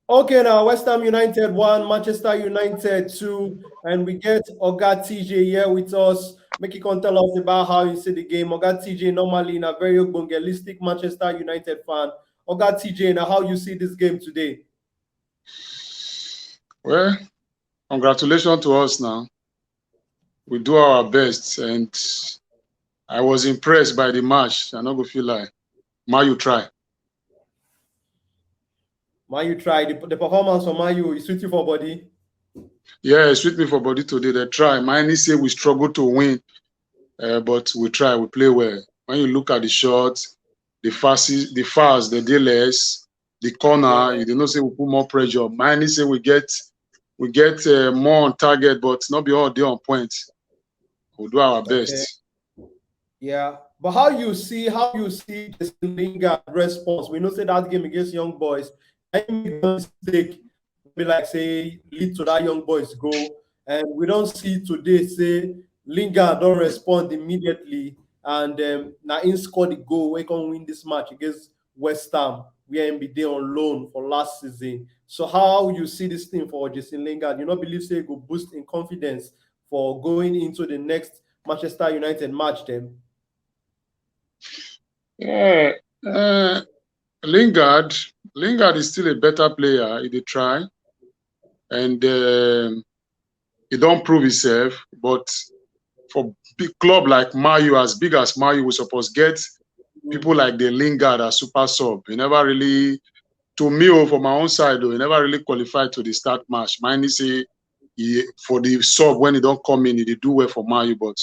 Okay, now West Ham United 1, Manchester United 2, and we get Oga TJ here with us. Make you can tell us about how you see the game. Oga TJ normally in a very evangelistic Manchester United fan. Oga TJ, now how you see this game today? Well, congratulations to us now. We do our best, and I was impressed by the match. I not go feel like you try. Man, you try the performance for Man U is sweet for body. Yeah, it's with me for body today. They try. Mine say we struggle to win, but we try. We play well. When you look at the shots, the fast, the dealers, the corner, Yeah. you do not say we put more pressure. Mine say we get more on target, but not be all day on point. We'll do our Okay. best. Yeah. But how you see Jason Lingard response? We know say that game against Young Boys, I make one mistake, be like say lead to that Young Boys goal. And we don't see today say Lingard don't respond immediately. And now in score the goal, we can win this match against West Ham. We are be there on loan for last season. So how you see this thing for Jason Lingard? You not believe say it go boost in confidence for going into the next Manchester United match then? Yeah. Uh, Lingard, Lingard is still a better player. He did try, and he don't prove himself. But for big club like Mayu, as big as Mayu, we supposed get Mm. people like the Lingard as super sub. He never really, to me, or for my own side, though, he never really qualified to the start match. Mine is say for the sub when he don't come in, he did do well for Mayu, but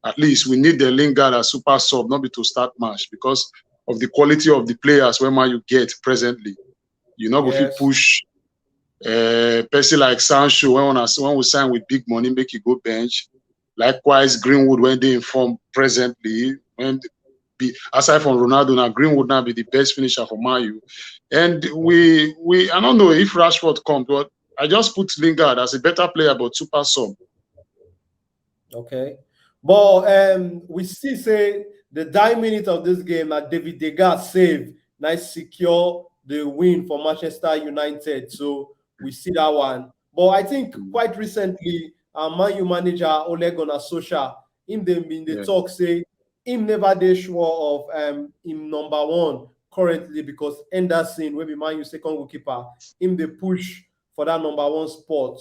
at least we need the Lingard as super sub, not be to start match because of the quality of the players where Mayu get presently. You know, if you Yes. push person like Sancho when we sign with big money, make you go bench. Likewise, Greenwood when they inform presently, when aside from Ronaldo, now Greenwood now be the best finisher for Mayu. And we I don't know if Rashford comes, but I just put Lingard as a better player, but super sub. Okay. But we see say the 9 minutes of this game that David Degas save nice secure the win for Manchester United. So we see that one. But I think quite recently, Man U manager Ole Gunnar Solskjaer, him them in the Yeah. talk say him never dey sure of him number one currently because Henderson, will be Man U second goalkeeper, him they push for that number one spot.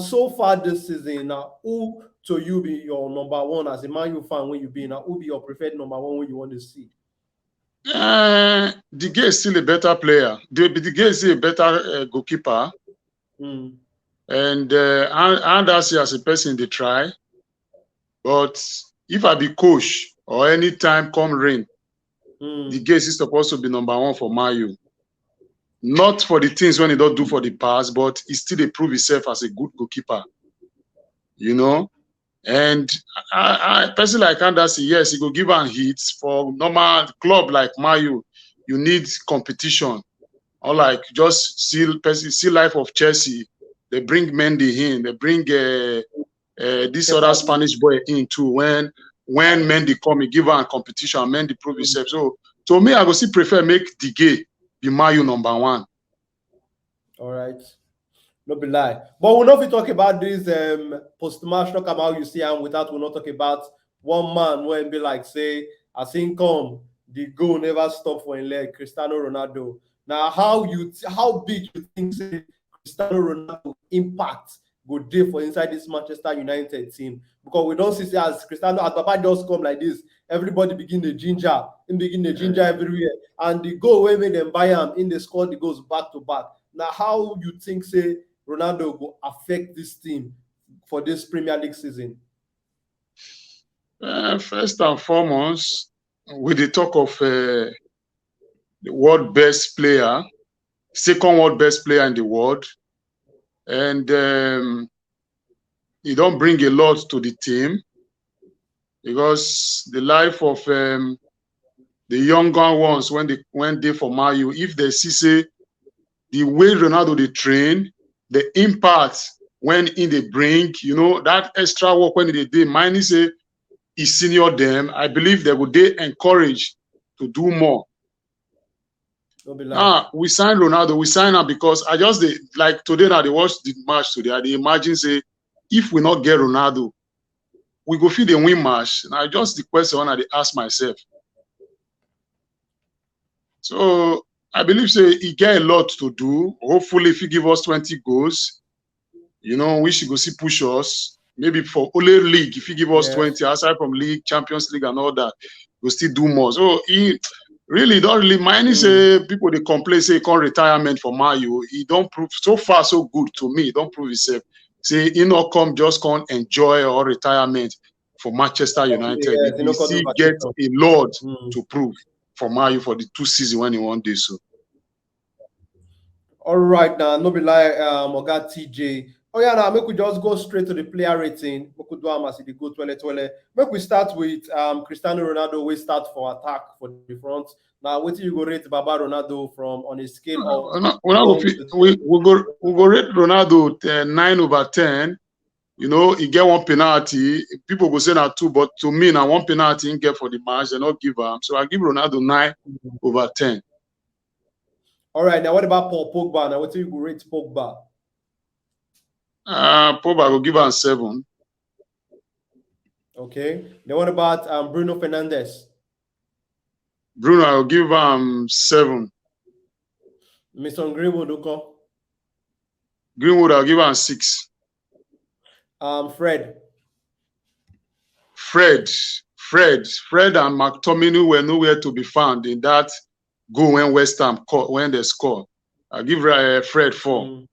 So far this season, now who to you be your number one as a Man U fan when you be now? Who be your preferred number one when you want to see? The guy is still a better player. The guy is still a better goalkeeper. Mm, And Anderson as a person they try. But if I be coach or any time come rain, the mm, guy is supposed to be number one for Mayu. Not for the things when he don't do for the past, but he still prove himself as a good goalkeeper. You know, and I person like Anderson, yes, he go give am hits for normal club like Mayu. You need competition. Or like just see life of Chelsea. They bring Mendy in. They bring this other Kepa, Spanish boy in too. When Mendy come, he give am competition. Mendy prove mm, himself. So to me, I go still prefer make the gay be Mayu number one. all right. No be lie. But we'll not be talk about this post match talk about you see and without we'll not talk about one man when be like say as him come the goal never stop for him leg Cristiano Ronaldo. Now how big you think say Cristiano Ronaldo impact go dey for inside this Manchester United team because we don't see say as Cristiano as Papa just come like this everybody begin the ginger him begin the ginger everywhere and the goal wey make them buy him in the score the goals back to back. Now how you think say Ronaldo will affect this team for this Premier League season? First and foremost, with the talk of the world best player, second world best player in the world, and he don't bring a lot to the team because the life of the younger ones when they for Mayu, if they see say the way Ronaldo they train, the impact when in they bring, that extra work when they do, mine say he senior them. I believe they would they encourage to do more. We signed Ronaldo. We signed him because I just like today now they watch the match today. I imagine say if we not get Ronaldo, we go feel the win match. Now just the question I ask myself. So I believe say he get a lot to do. Hopefully, if he give us 20 goals, we should go see push us. Maybe for only league, if he give us 20, aside from league, Champions League, and all that, we'll still do more. So he really don't really mind. Say people they complain, say he can't retirement for Mayu. He don't prove so far so good to me. He don't prove himself. Say he not come just can't enjoy or retirement for Manchester United. He still get a lot to prove for Mayu for the 2 seasons when he won this. So. All right, now no be like Oga TJ. Oh yeah, now make we just go straight to the player rating. We could do am as the go twele. Make we start with Cristiano Ronaldo. We start for attack for the front. Now, what do you go rate Baba Ronaldo from on a scale of? We go rate Ronaldo 9/10. He get 1 penalty. People go say now 2, but to me now 1 penalty he get for the match. They not give him. So I give Ronaldo 9/10. All right, now what about Paul Pogba? Now what do you go rate Pogba? Pogba will give him 7. Okay. Then what about Bruno Fernandes? Bruno, I'll give him 7. Mr. Greenwood, okay. Greenwood, I'll give him 6. Fred and McTominay were nowhere to be found in that goal when West Ham when they score. I'll give Fred 4.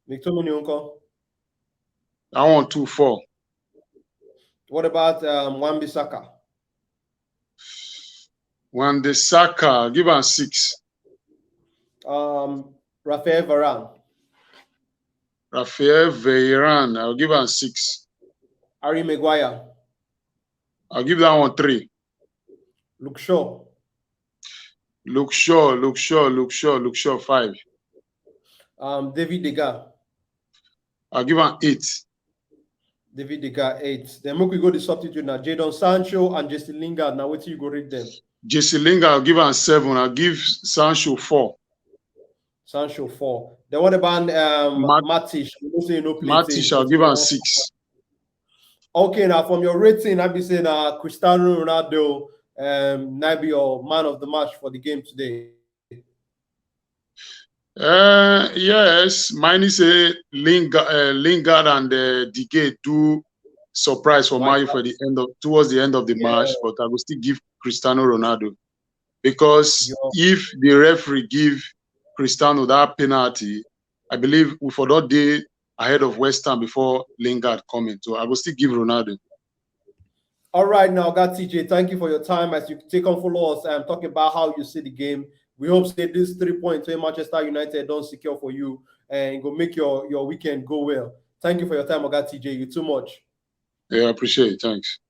McTominay, okay. I want 2-4. What about Wan-Bissaka? Wan-Bissaka, give him 6. Raphael Varane, I'll give him 6. Harry Maguire. I'll give that one 3. Luke Shaw, 5. David De Gea. I'll give him 8. David De Gea 8. Then we go to substitute now. Jadon Sancho and Jesse Lingard. Now what do you go rate them? Jesse Lingard, I'll give him 7. I'll give Sancho 4. Sancho 4. Then what about Matic? Matic, I'll give him 6. Okay, now from your rating, I'll be saying Cristiano Ronaldo maybe your man of the match for the game today. Yes, mine is a Lingard and DK do surprise for Mayu for towards the end of the match, but I will still give Cristiano Ronaldo because if the referee give Cristiano that penalty, I believe we for that day ahead of West Ham before Lingard coming. So I will still give Ronaldo. All right, now Oga TJ, thank you for your time as you take on follow us and talk about how you see the game. We hope that this 3 points where Manchester United don't secure for you and go make your weekend go well. Thank you for your time, Oga TJ. You too much. Yeah, I appreciate it. Thanks.